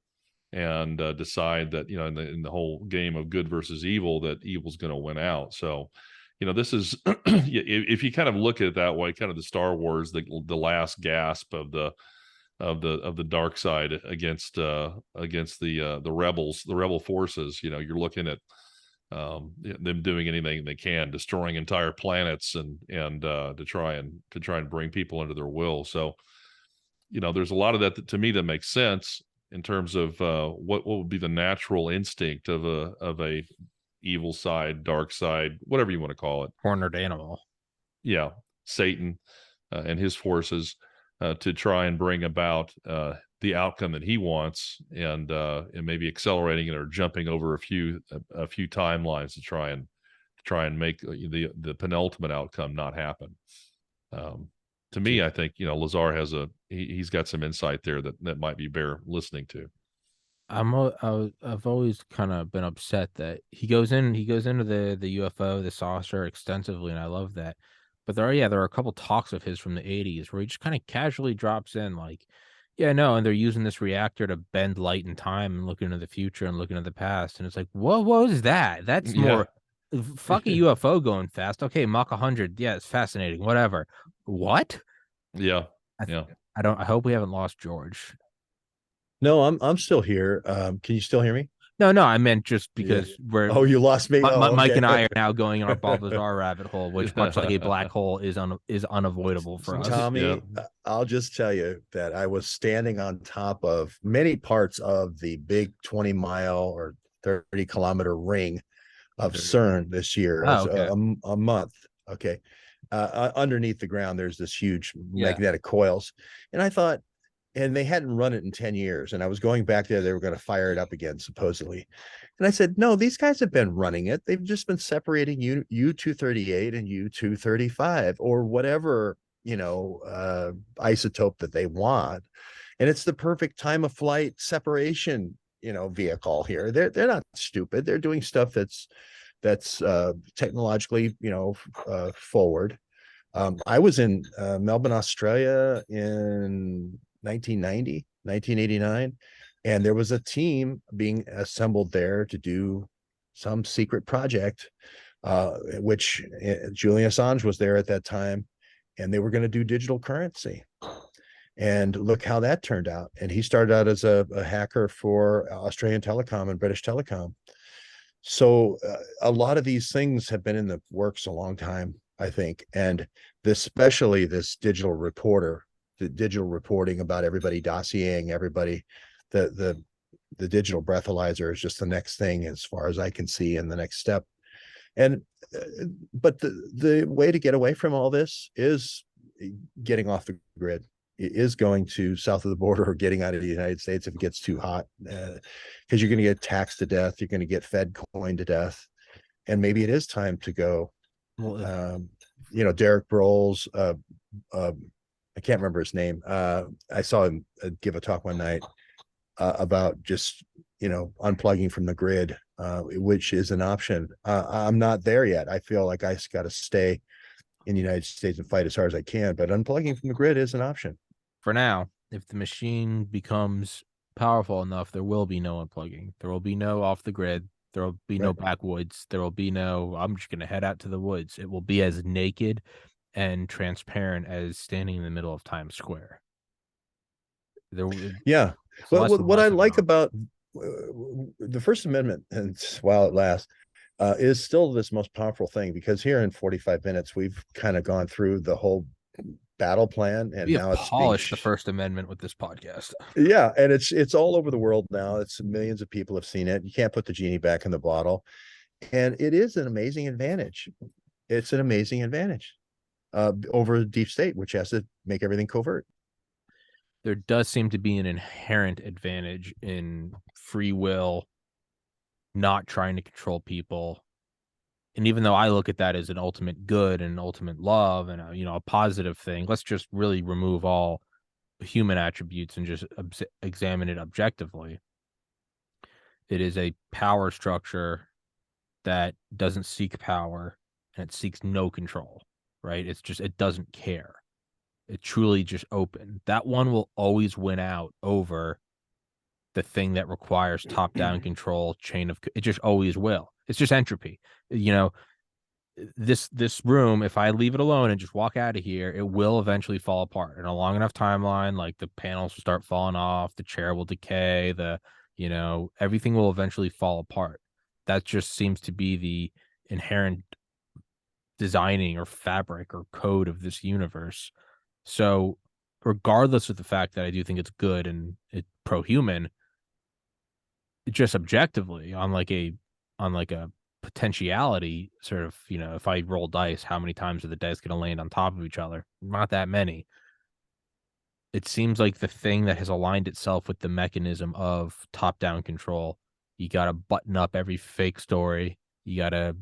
and decide that in the whole game of good versus evil, that evil's going to win out. So this is if you kind of look at it that way, kind of the Star Wars, the last gasp of the dark side against the rebels, the rebel forces. You're looking at them doing anything they can, destroying entire planets, and to try and bring people under their will. So there's a lot of that to me that makes sense in terms of what would be the natural instinct of a evil side, dark side, whatever you want to call it. Cornered animal. Yeah, Satan and his forces to try and bring about the outcome that he wants, and maybe accelerating it or jumping over a few timelines to try and make the penultimate outcome not happen. To me, I think Lazar has he's got some insight there that might be bear listening to. I've always kind of been upset that he goes into the UFO, the saucer extensively, and I love that. But there are a couple talks of his from the 80s where he just kind of casually drops in like, yeah, no, and they're using this reactor to bend light and time and look into the future and look into the past. And it's like, what was that? That's more fuck a UFO going fast. Okay, Mach 100. Yeah, it's fascinating. Whatever. What? Yeah. I hope we haven't lost George. No, I'm still here. Can you still hear me? No, I meant just because we're. Oh, you lost me. Mike and I are now going on our Bob Lazar rabbit hole, which, much like a black hole, is unavoidable for us. Tommy, I'll just tell you that I was standing on top of many parts of the big 20-mile or 30-kilometer ring of CERN this year. Okay. A month. Okay. Underneath the ground, there's this huge magnetic coils, and I thought. And they hadn't run it in 10 years. And I was going back there. They were going to fire it up again, supposedly. And I said, no, these guys have been running it. They've just been separating U-238 and U-235 or whatever, isotope that they want. And it's the perfect time of flight separation, vehicle here. They're not stupid. They're doing stuff that's technologically, forward. I was in Melbourne, Australia in 1989, and there was a team being assembled there to do some secret project, which Julian Assange was there at that time, and they were going to do digital currency. And look how that turned out. And he started out as a hacker for Australian Telecom and British Telecom. So a lot of these things have been in the works a long time, I think, and especially this digital reporter. The digital reporting about everybody dossiering everybody, the digital breathalyzer is just the next thing as far as I can see, and the next step. And but the way to get away from all this is getting off the grid. It is going to south of the border or getting out of the United States if it gets too hot, because you're going to get taxed to death. You're going to get Fed coin to death, and maybe it is time to go. Well, Derek Broles. I can't remember his name. I saw him give a talk one night about just, unplugging from the grid, which is an option. I'm not there yet. I feel like I got to stay in the United States and fight as hard as I can, but unplugging from the grid is an option. For now, if the machine becomes powerful enough, there will be no unplugging. There will be no off the grid. There will be no backwoods. There will be no, I'm just going to head out to the woods. It will be as naked and transparent as standing in the middle of Times Square. Well, what I like about the First Amendment, and while it lasts, is still this most powerful thing, because here in 45 minutes we've kind of gone through the whole battle plan, and now it's polished the First Amendment with this podcast. Yeah, and it's all over the world now. It's millions of people have seen it. You can't put the genie back in the bottle, and it is an amazing advantage. It's an amazing advantage over the deep state, which has to make everything covert. There does seem to be an inherent advantage in free will, not trying to control people. And even though I look at that as an ultimate good and ultimate love and a positive thing, let's just really remove all human attributes and just examine it objectively. It is a power structure that doesn't seek power, and it seeks no control. Right? It's just, it doesn't care. It truly just open. That one will always win out over the thing that requires top-down control, it just always will. It's just entropy. You know, this room, if I leave it alone and just walk out of here, it will eventually fall apart. In a long enough timeline, like the panels will start falling off, the chair will decay, everything will eventually fall apart. That just seems to be the inherent designing or fabric or code of this universe. So regardless of the fact that I do think it's good and it's pro-human, just objectively on like a potentiality sort of, if I roll dice, how many times are the dice going to land on top of each other? Not that many. It seems like the thing that has aligned itself with the mechanism of top-down control. You got to button up every fake story. You gotta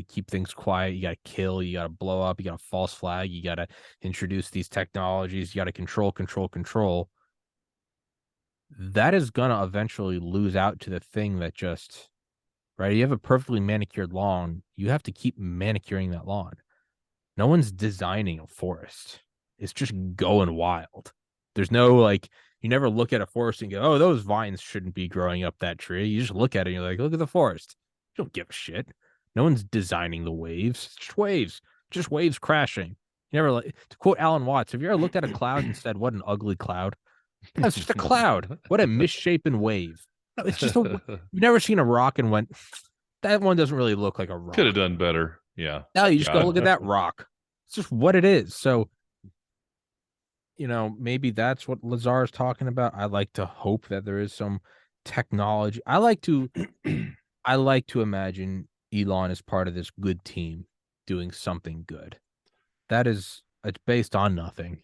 keep things quiet. You gotta kill. You gotta blow up. You gotta false flag. You gotta introduce these technologies. You gotta control. That is gonna eventually lose out to the thing that just, right? You have a perfectly manicured lawn. You have to keep manicuring that lawn. No one's designing a forest. It's just going wild. There's no like, you never look at a forest and go, oh, those vines shouldn't be growing up that tree. You just look at it and you're like, look at the forest. You don't give a shit. No one's designing the waves. It's just waves crashing. You never, like, to quote Alan Watts, have you ever looked at a cloud and said, what an ugly cloud? That's just a cloud. What a misshapen wave. It's just you've never seen a rock and went, that one doesn't really look like a rock. Could have done better. Yeah. No, you just go look at that rock. It's just what it is. So, maybe that's what Lazar is talking about. I like to hope that there is some technology. I like to imagine Elon is part of this good team doing something good. It's based on nothing,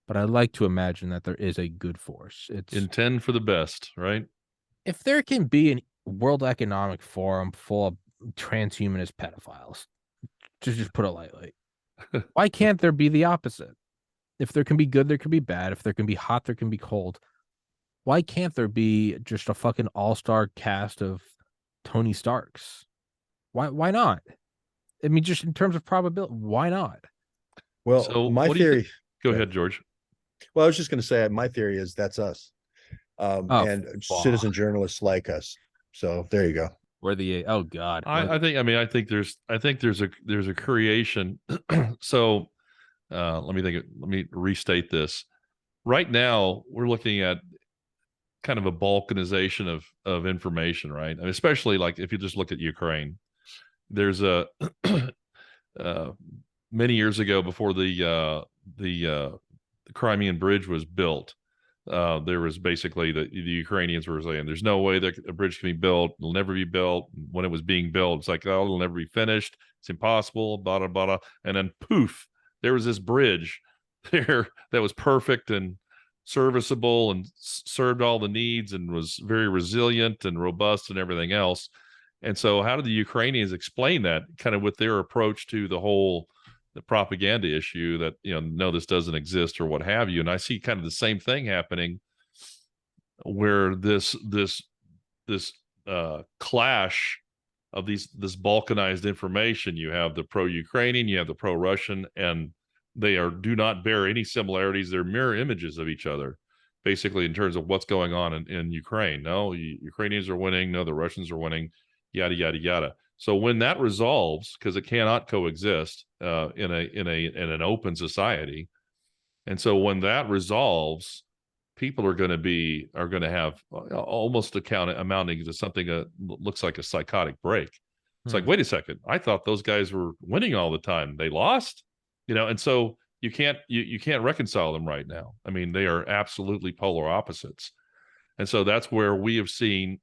but I like to imagine that there is a good force. It's intend for the best, right? If there can be a World Economic Forum full of transhumanist pedophiles, to just put it lightly, why can't there be the opposite? If there can be good, there can be bad. If there can be hot, there can be cold. Why can't there be just a fucking all-star cast of Tony Starks? Why not? I mean, just in terms of probability, why not? Well, so my theory. Go ahead, George. Well, I was just going to say, my theory is that's us, and citizen journalists like us. So there you go. We're the oh god. I think there's a creation. So let me restate this. Right now, we're looking at kind of a balkanization of information, right? And especially like if you just look at Ukraine, there's a many years ago before the Crimean Bridge was built, there was basically the Ukrainians were saying there's no way that a bridge can be built. It'll never be built. When it was being built, it's like, oh, it'll never be finished. It's impossible, blah, blah, blah. And then poof, there was this bridge there that was perfect and serviceable and served all the needs and was very resilient and robust and everything else. And so how did the Ukrainians explain that kind of with their approach to the propaganda issue that, no, this doesn't exist or what have you? And I see kind of the same thing happening where this clash of this balkanized information. You have the pro-Ukrainian, you have the pro-Russian, and they do not bear any similarities. They're mirror images of each other, basically, in terms of what's going on in Ukraine. No, Ukrainians are winning. No, the Russians are winning, yada, yada, yada. So when that resolves, because it cannot coexist in an open society, and so when that resolves, people are going to have almost amounting to something that looks like a psychotic break. It's like, wait a second, I thought those guys were winning all the time. They lost, and so you can't reconcile them right now. I mean, they are absolutely polar opposites. And so that's where we have seen,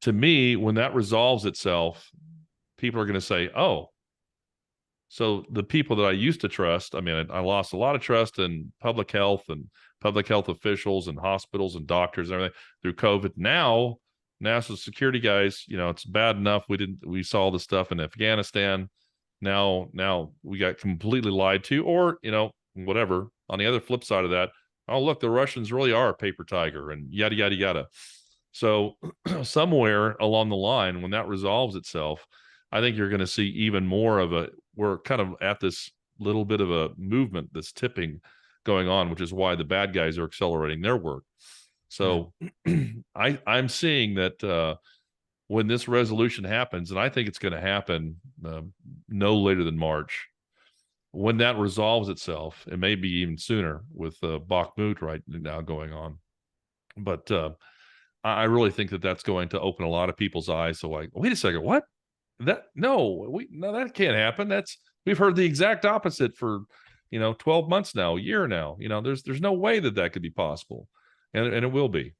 to me, when that resolves itself, people are going to say, oh, so the people that I used to trust, I mean, I lost a lot of trust in public health officials and hospitals and doctors and everything through COVID. Now, national security guys, it's bad enough we saw the stuff in Afghanistan. Now we got completely lied to, or, whatever. On the other flip side of that, oh, look, the Russians really are a paper tiger and yada, yada, yada. So somewhere along the line, when that resolves itself, I think you're going to see even more of we're kind of at this little bit of a movement that's tipping going on, which is why the bad guys are accelerating their work. So I'm seeing that when this resolution happens, and I think it's going to happen no later than March, when that resolves itself, it may be even sooner with Bakhmut right now going on. But I really think that that's going to open a lot of people's eyes. So like, wait a second, what? No, that can't happen. We've heard the exact opposite for 12 months now, a year now. There's no way that could be possible, and it will be.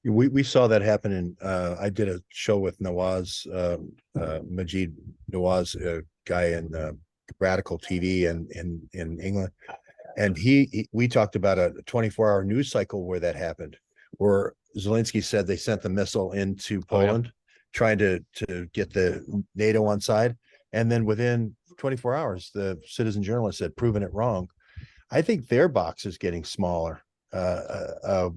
We saw that happen in I did a show with Nawaz Majid Nawaz, a guy in Radical TV in England, and we talked about a 24-hour news cycle where that happened, where Zelensky said they sent the missile into Poland, trying to get the NATO on side, and then within 24 hours the citizen journalist had proven it wrong. I think their box is getting smaller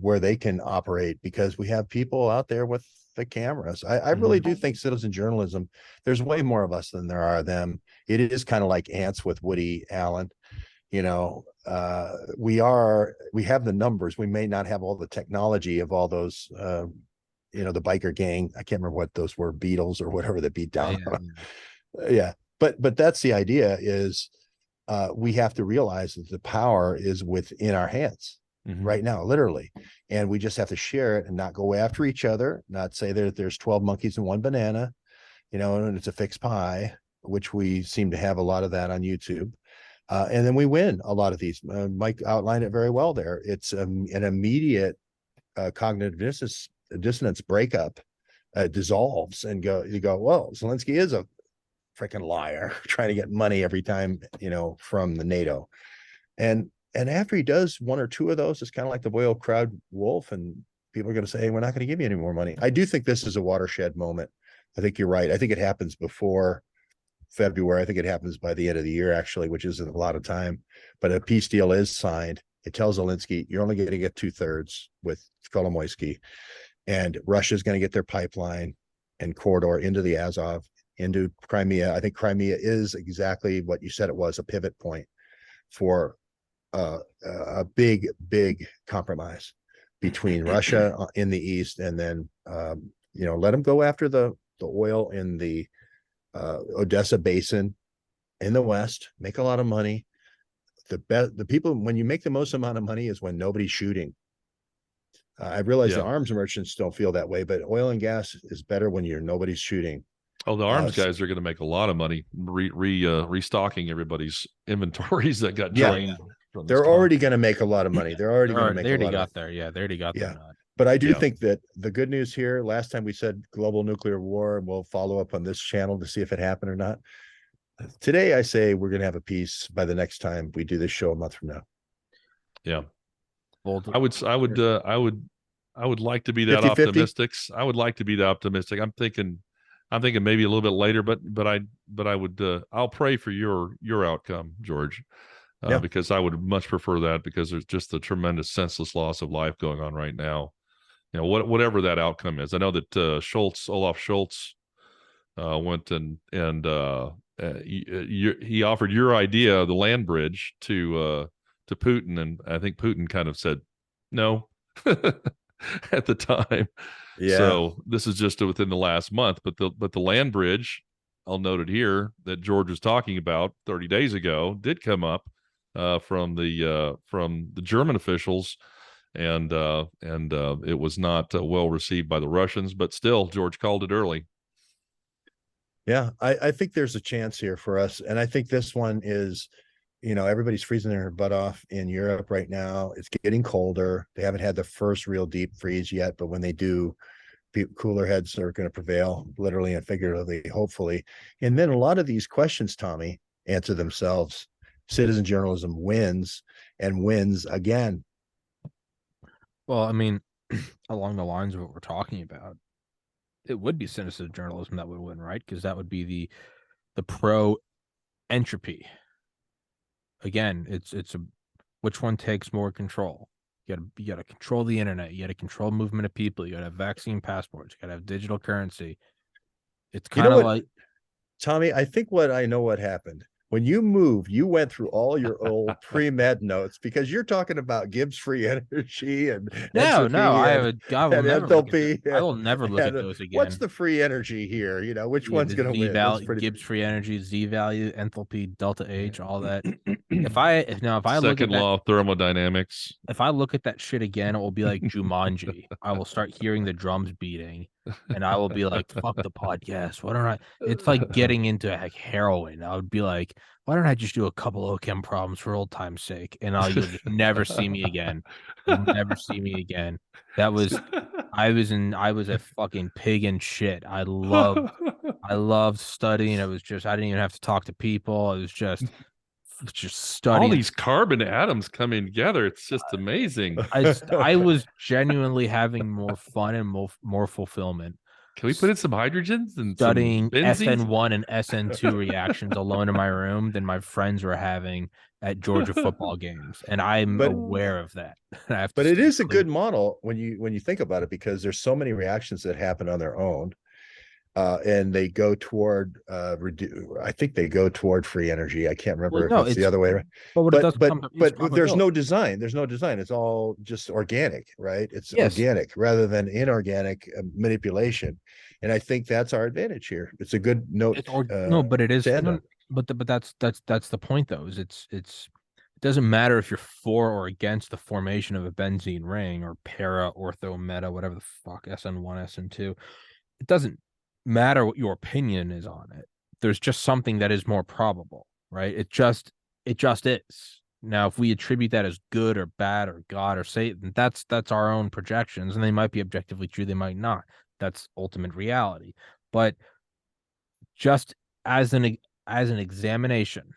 where they can operate, because we have people out there with the cameras. I really do think citizen journalism, there's way more of us than there are them. It is kind of like ants with Woody Allen. We have the numbers. We may not have all the technology of all those the biker gang. I can't remember what those were, Beatles or whatever, that beat down. Yeah. But that's the idea, is we have to realize that the power is within our hands right now, literally. And we just have to share it and not go after each other, not say that there's 12 monkeys and one banana, and it's a fixed pie, which we seem to have a lot of that on YouTube. And then we win a lot of these. Mike outlined it very well there. It's an immediate cognitive dissonance breakup, dissolves, and you go, well, Zelensky is a freaking liar trying to get money every time, from the NATO. And after he does one or two of those, it's kind of like the boiled crowd wolf, and people are going to say, hey, we're not going to give you any more money. I do think this is a watershed moment. I think you're right. I think it happens before February. I think it happens by the end of the year, actually, which isn't a lot of time. But a peace deal is signed. It tells Zelensky, you're only going to get 2/3 with Kolomoisky, and Russia's going to get their pipeline and corridor into the Azov, into Crimea. I think Crimea is exactly what you said it was, a pivot point for a big compromise between Russia in the east, and then let them go after the oil in the Odessa basin in the west, make a lot of money. The people, when you make the most amount of money, is when nobody's shooting. I realize the arms merchants don't feel that way, but oil and gas is better when nobody's shooting. Oh, the arms guys are going to make a lot of money restocking everybody's inventories that got drained. They're already going to make a lot of money. They're already going to make. They already got there. Yeah, they already got there. But I do think that the good news here, last time we said global nuclear war, and we'll follow up on this channel to see if it happened or not. Today, I say we're going to have a peace by the next time we do this show a month from now. Yeah. I would like to be that 50-50? optimistic. I would like to be that optimistic. I'm thinking maybe a little bit later, but I would I'll pray for your outcome, George. Because I would much prefer that, because there's just a tremendous senseless loss of life going on right now. Whatever that outcome is. I know that Olaf Scholz went and he offered your idea, the land bridge, to Putin, and I think Putin kind of said no at the time. Yeah. So this is just within the last month, but the land bridge, I'll note it here, that George was talking about 30 days ago, did come up from the German officials, and it was not well received by the Russians, but still George called it early. Yeah, I think there's a chance here for us, and I think this one is, everybody's freezing their butt off in Europe right now. It's getting colder. They haven't had the first real deep freeze yet, but when they do, cooler heads are going to prevail, literally and figuratively, hopefully. And then a lot of these questions, Tommy, answer themselves. Citizen journalism wins, and wins again. Well, I mean, along the lines of what we're talking about, it would be citizen journalism that would win, right? Because that would be the pro entropy. Again, it's which one takes more control. You gotta control the internet. You gotta control movement of people. You gotta have vaccine passports. You gotta have digital currency. It's kind of like, Tommy, I think what happened when you moved, you went through all your old pre-med notes because you're talking about Gibbs free energy and No, entropy I will and never look at that. enthalpy. I will never look at And those what's again. the free energy here? You know, which Yeah, one's the going to Z win? That's value, pretty. Gibbs free energy, Z value, enthalpy, delta H, all that. If I look at Second that, law of thermodynamics. if I look at that shit again, it will be like Jumanji. I will start hearing the drums beating, and I will be like, "Fuck the podcast. Why don't I?" It's like getting into like heroin. I would be like, "Why don't I just do a couple OChem problems for old time's sake?" And you'll just never see me again. You'll never see me again. That was I was a fucking pig in shit. I loved studying. It was just I didn't even have to talk to people. It was just All studying. these carbon atoms coming together. It's just amazing. I was genuinely having more fun and more fulfillment Can we put in some hydrogens and some studying benzenes? SN1 and SN2 reactions alone in my room than my friends were having at Georgia football games. And I'm But aware of that. I have to but it stay is a clear. good model when you think about it because there's so many reactions that happen on their own. And they go toward I think they go toward free energy. I can't Well, remember if no, it's the other way around. but what it does come is But there's probability. no design. There's no design. It's all just organic, right? It's Yes, organic rather than inorganic manipulation. And I think that's our advantage here. It's a good note it's or no, but it is to end no, on. but that's the point though. Is it doesn't matter if you're for or against the formation of a benzene ring or para, ortho, meta, whatever the fuck, SN1, SN2. It doesn't matter what your opinion is on it. There's just something that is more probable, right? It just is. Now, if we attribute that as good or bad or God or Satan, that's our own projections, and they might be objectively true, they might not. That's ultimate reality. But just as an examination,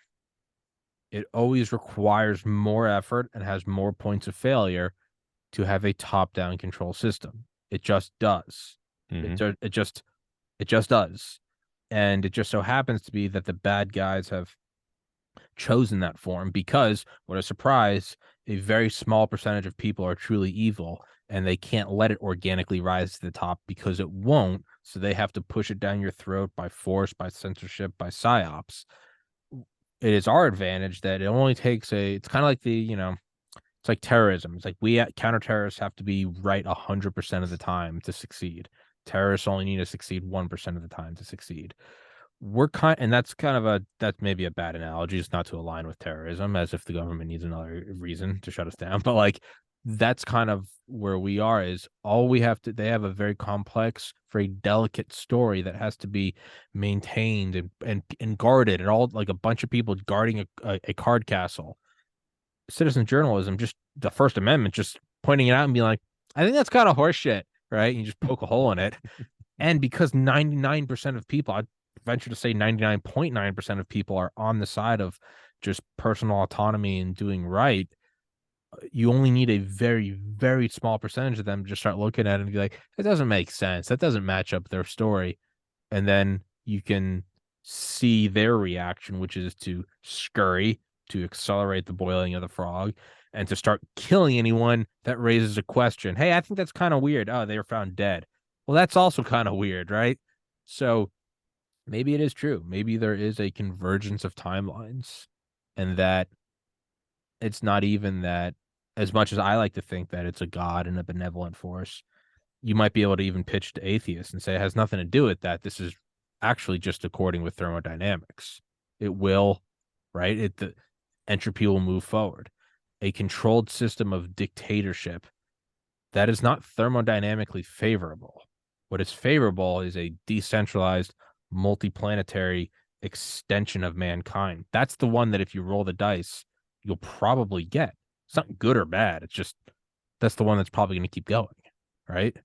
it always requires more effort and has more points of failure to have a top-down control system. It just does. Mhm. It just does. And it just so happens to be that the bad guys have chosen that form because, what a surprise, a very small percentage of people are truly evil and they can't let it organically rise to the top because it won't. So they have to push it down your throat by force, by censorship, by psyops. It is our advantage that it only takes it's kind of like it's like terrorism. It's like we counter-terrorists have to be right 100% of the time to succeed. Terrorists only need to succeed 1% of the time to succeed. And that's maybe a bad analogy. It's not to align with terrorism, as if the government needs another reason to shut us down. But like that's kind of where we are. Is all we have to. They have a very complex, very delicate story that has to be maintained and guarded, and all like a bunch of people guarding a card castle. Citizen journalism, just the First Amendment, just pointing it out and being like, I think that's kind of horseshit, right? And you just poke a hole in it. And because 99% of people, I'd venture to say 99.9% of people are on the side of just personal autonomy and doing right, you only need a very, very small percentage of them to just start looking at it and be like, it doesn't make sense. That doesn't match up their story. And then you can see their reaction, which is to scurry, to accelerate the boiling of the frog, and to start killing anyone that raises a question. Hey, I think that's kind of weird. Oh, they were found dead. Well, that's also kind of weird, right? So maybe it is true. Maybe there is a convergence of timelines, and that it's not even that, as much as I like to think that it's a god and a benevolent force, you might be able to even pitch to atheists and say it has nothing to do with that. This is actually just according with thermodynamics. It will, right? The entropy will move forward. A controlled system of dictatorship that is not thermodynamically favorable. What is favorable is a decentralized, multiplanetary extension of mankind. That's the one that if you roll the dice, you'll probably get. It's not good or bad. It's just that's the one that's probably going to keep going, right?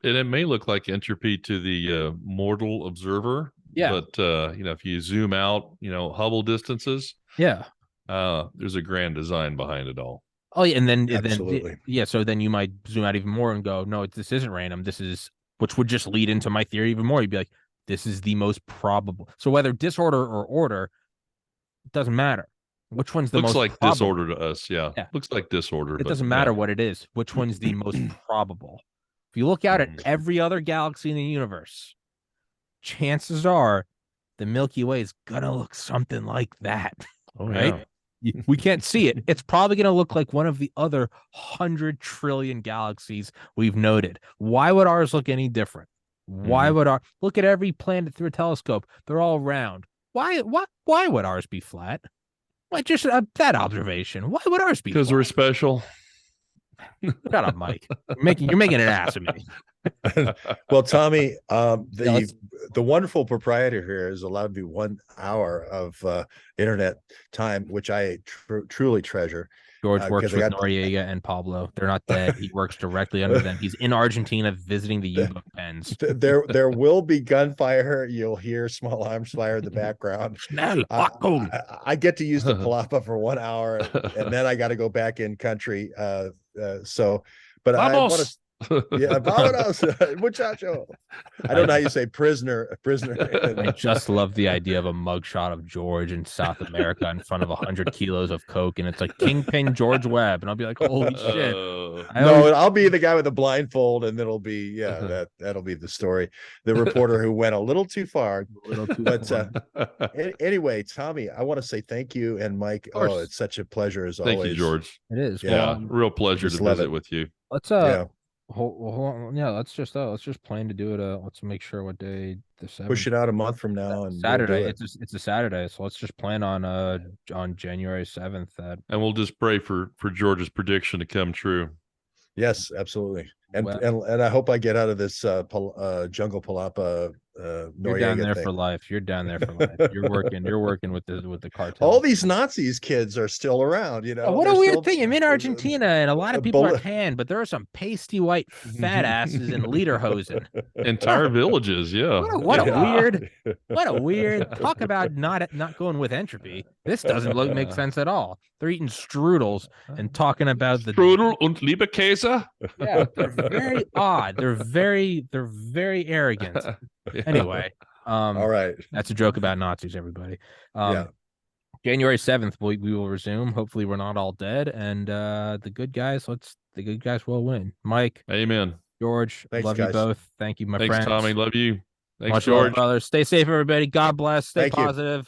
And it may look like entropy to the mortal observer, Yeah. but if you zoom out, Hubble distances, Yeah. there's a grand design behind it all. Oh, yeah, and then Absolutely. yeah. So then you might zoom out even more and go, no, this isn't random. This is, which would just lead into my theory even more. You'd be like, this is the most probable. So whether disorder or order, it doesn't matter. Which one's the Looks most like probable? disorder to us. Yeah. Yeah. Looks like disorder, It but doesn't yeah. matter what it is. Which one's the most probable? If you look out at every other galaxy in the universe, chances are the Milky Way is gonna look something like that. Oh, right? yeah. We can't see it. It's probably gonna look like one of the other 100 trillion galaxies we've noted. Why would ours look any different? Why would our look at every planet through a telescope? They're all round. Why would ours be flat? Why just that observation? Why would ours be Because flat? we're special. Shut up, Mike. You're making an ass of me. Well, Tommy, Yeah, the wonderful proprietor here is allowed me 1 hour of internet time, which I truly treasure. George works 'cause I with got- Noriega and Pablo. They're not dead. He works directly under them. He's in Argentina visiting the U-book pens. There will be gunfire. You'll hear small arms fire in the background. Schnell, I get to use the palapa for 1 hour, and then I got to go back in country. So, but I want to. Yeah, vámonos, muchacho. I don't know how you say prisoner. I just love the idea of a mugshot of George in South America in front of 100 kilos of coke, and it's like Kingpin George Webb, and I'll be like, holy shit. I'll be the guy with the blindfold, and it'll be that'll be the story. The reporter who went a little too far. Anyway, Tommy, I want to say thank you, and Mike. Oh, it's such a pleasure as always. Thank you, George. It is. Yeah, Well, real pleasure to visit with you. let's hold on. Yeah, let's just plan to do it. Let's make sure what day the 7th. Push it out a month from now, and Saturday. We'll it's a Saturday, so let's just plan on January 7th. And we'll just pray for George's prediction to come true. Yes, absolutely. And I hope I get out of this jungle palapa. You're down there for life. You're down there for life. You're working with the cartel. All these Nazis kids are still around, you know. Oh, what a weird thing. I'm in Argentina, and a lot of people are tan, but there are some pasty white fat asses in lederhosen. Entire villages, yeah. What a weird talk about not going with entropy. This doesn't make sense at all. They're eating strudels and talking about the Strudel und Liebekäse. Yeah, they're very odd. They're very arrogant. Yeah. Anyway, all right. That's a joke about Nazis, everybody. Yeah. January 7th, we will resume. Hopefully, we're not all dead, and the good guys will win. Mike, amen. George, thanks, love guys. you both. Thank you, my Thanks, friends. Tommy. Love you. Thanks, Much George. love, brothers. Stay safe, everybody. God bless. Stay positive.